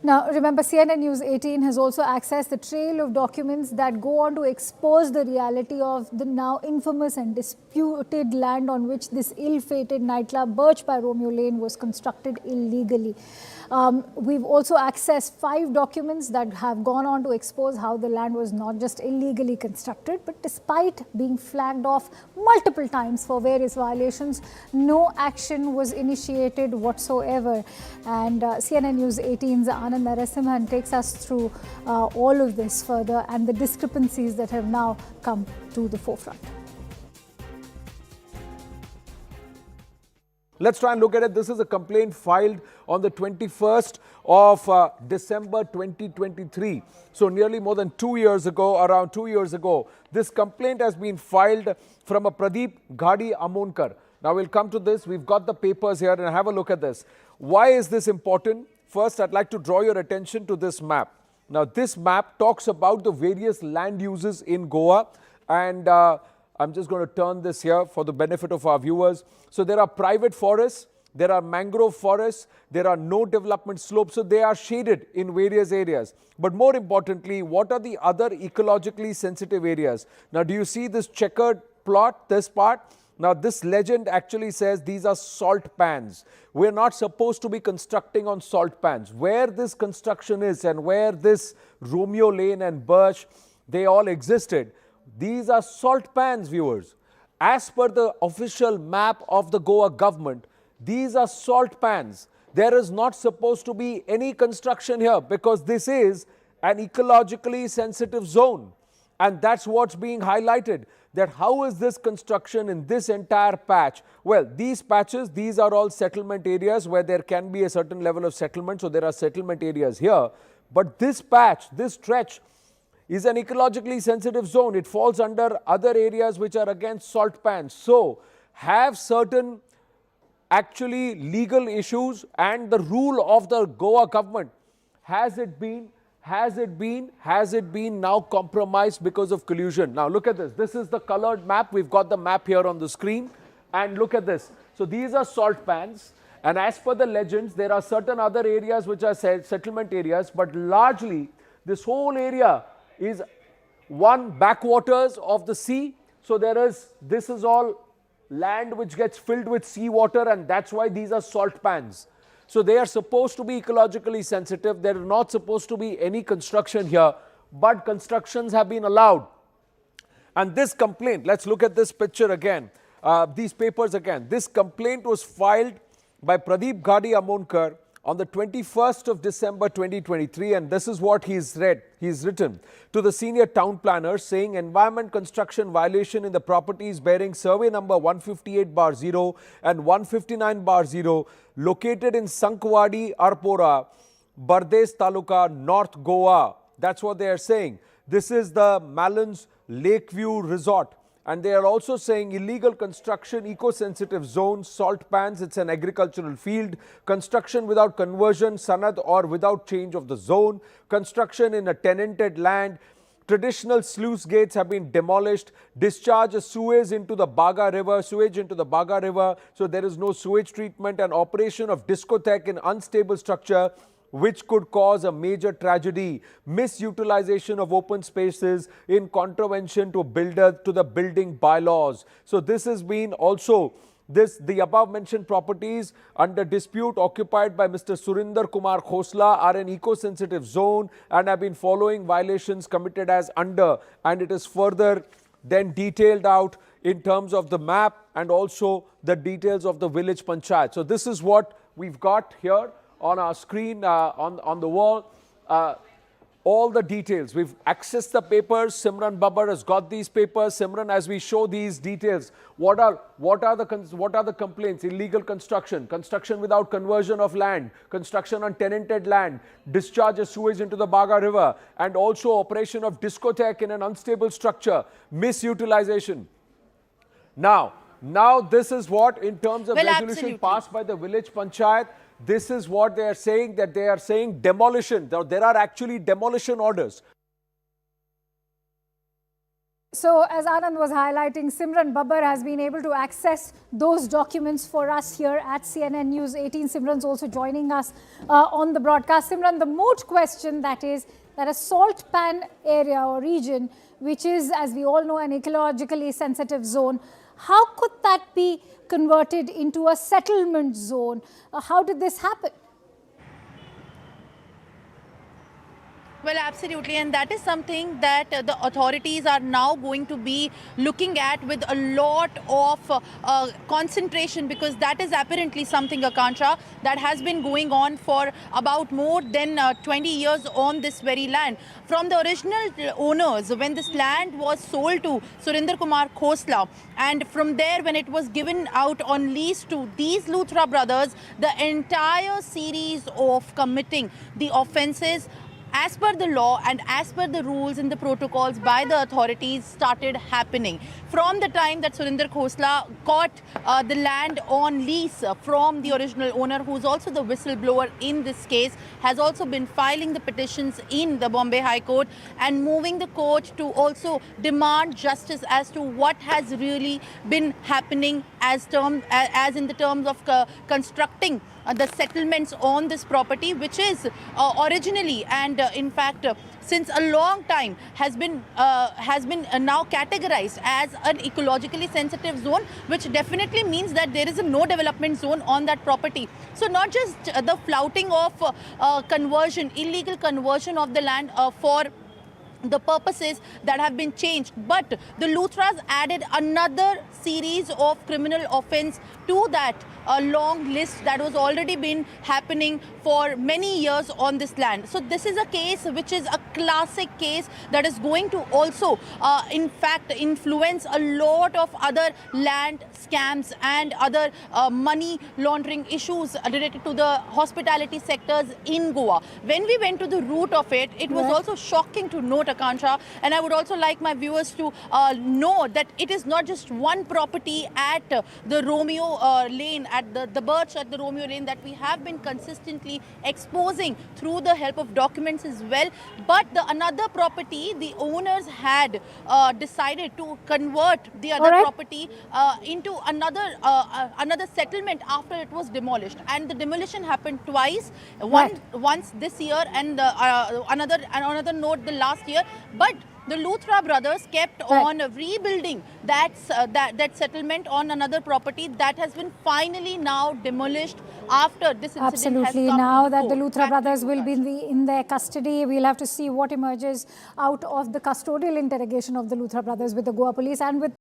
Now, remember, CNN News 18 has also accessed the trail of documents that go on to expose the reality of the now infamous and disputed land on which this ill-fated nightclub, Birch by Romeo Lane, was constructed illegally. We've also accessed 5 documents that have gone on to expose how the land was not just illegally constructed, but despite being flagged off multiple times for various violations, no action was initiated whatsoever. And CNN News 18's Anand Narasimhan takes us through all of this further and the discrepancies that have now come to the forefront. Let's try and look at it. This is a complaint filed on the 21st of December 2023. So nearly more than 2 years ago, around 2 years ago, this complaint has been filed from a Pradeep Ghadi Amonkar. Now we'll come to this. We've got the papers here and have a look at this. Why is this important? First, I'd like to draw your attention to this map. Now this map talks about the various land uses in Goa, and I'm just going to turn this here for the benefit of our viewers. So there are private forests, there are mangrove forests, there are no development slopes, so they are shaded in various areas. But more importantly, what are the other ecologically sensitive areas? Now do you see this checkered plot, this part? Now this legend actually says these are salt pans. We're not supposed to be constructing on salt pans. Where this construction is and where this Romeo Lane and Birch, they all existed. These are salt pans, viewers. As per the official map of the Goa government, these are salt pans. There is not supposed to be any construction here because this is an ecologically sensitive zone. And that's what's being highlighted, that how is this construction in this entire patch? Well, these patches, these are all settlement areas where there can be a certain level of settlement. So there are settlement areas here. But this patch, this stretch, is an ecologically sensitive zone. It falls under other areas which are again salt pans. So have certain actually legal issues, and the rule of the Goa government, has it been now compromised because of collusion? Now look at this. This is the colored map. We've got the map here on the screen, and look at this. So these are salt pans, and as per the legends, there are certain other areas which are settlement areas, but largely this whole area is one backwaters of the sea. So this is all land which gets filled with seawater, and that's why these are salt pans. So they are supposed to be ecologically sensitive. There is not supposed to be any construction here, but constructions have been allowed. And this complaint, let's look at this picture again, these papers again. This complaint was filed by Pradeep Ghadi Amonkar on the 21st of December 2023, and this is what he's written to the senior town planner, saying environment construction violation in the properties bearing survey number 158/0 and 159/0 located in Sankwadi, Arpora, Bardes Taluka, North Goa. That's what they are saying. This is the Malins Lakeview Resort. And they are also saying illegal construction, eco-sensitive zone, salt pans, it's an agricultural field, construction without conversion, sanad, or without change of the zone, construction in a tenanted land, traditional sluice gates have been demolished, discharge of sewage into the Baga River, so there is no sewage treatment, and operation of discotheque in unstable structure, which could cause a major tragedy, misutilization of open spaces in contravention to the building bylaws. So this has been also, the above mentioned properties under dispute occupied by Mr. Surinder Kumar Khosla are an eco-sensitive zone and have been following violations committed as under, and it is further then detailed out in terms of the map and also the details of the village panchayat. So this is what we've got here on our screen, on the wall, all the details. We've accessed the papers. Simran Babbar has got these papers. Simran, as we show these details, what are the complaints? Illegal construction, construction without conversion of land, construction on tenanted land, discharge of sewage into the Baga River, and also operation of discotheque in an unstable structure, misutilization. Now this is what, in terms of resolution passed by the village panchayat, this is what they are saying, that they are saying demolition. There are actually demolition orders. So, as Anand was highlighting, Simran Babbar has been able to access those documents for us here at CNN News 18. Simran's also joining us on the broadcast. Simran, the moot question that is that a salt pan area or region, which is, as we all know, an ecologically sensitive zone, how could that be converted into a settlement zone? How did this happen? Well, absolutely, and that is something that the authorities are now going to be looking at with a lot of concentration, because that is apparently something, Akansha, that has been going on for about more than 20 years on this very land. From the original owners, when this land was sold to Surinder Kumar Khosla, and from there when it was given out on lease to these Luthra brothers, the entire series of committing the offences as per the law and as per the rules and the protocols by the authorities started happening. From the time that Surinder Khosla got the land on lease from the original owner, who's also the whistleblower in this case, has also been filing the petitions in the Bombay High Court and moving the court to also demand justice as to what has really been happening as in the terms of constructing the settlements on this property, which is originally and in fact since a long time has been now categorized as an ecologically sensitive zone, which definitely means that there is a no development zone on that property. So not just the flouting of conversion, illegal conversion of the land for the purposes that have been changed, but the Luthras added another series of criminal offence to that long list that was already been happening for many years on this land. So this is a case which is a classic case that is going to also in fact influence a lot of other land scams and other money laundering issues related to the hospitality sectors in Goa. When we went to the root of it, it was also shocking to note, Akansha, and I would also like my viewers to know that it is not just one property at the Romeo Lane, at the Birch at the Romeo Lane, that we have been consistently exposing through the help of documents as well, but another property, the owners had decided to convert the other property into another settlement after it was demolished, and the demolition happened twice, once this year and another note the last year, but the Luthra brothers kept on rebuilding that settlement on another property that has been finally now demolished after this incident Absolutely. has come Now to that the the fore. Luthra brothers will be in their custody, we'll have to see what emerges out of the custodial interrogation of the Luthra brothers with the Goa police and with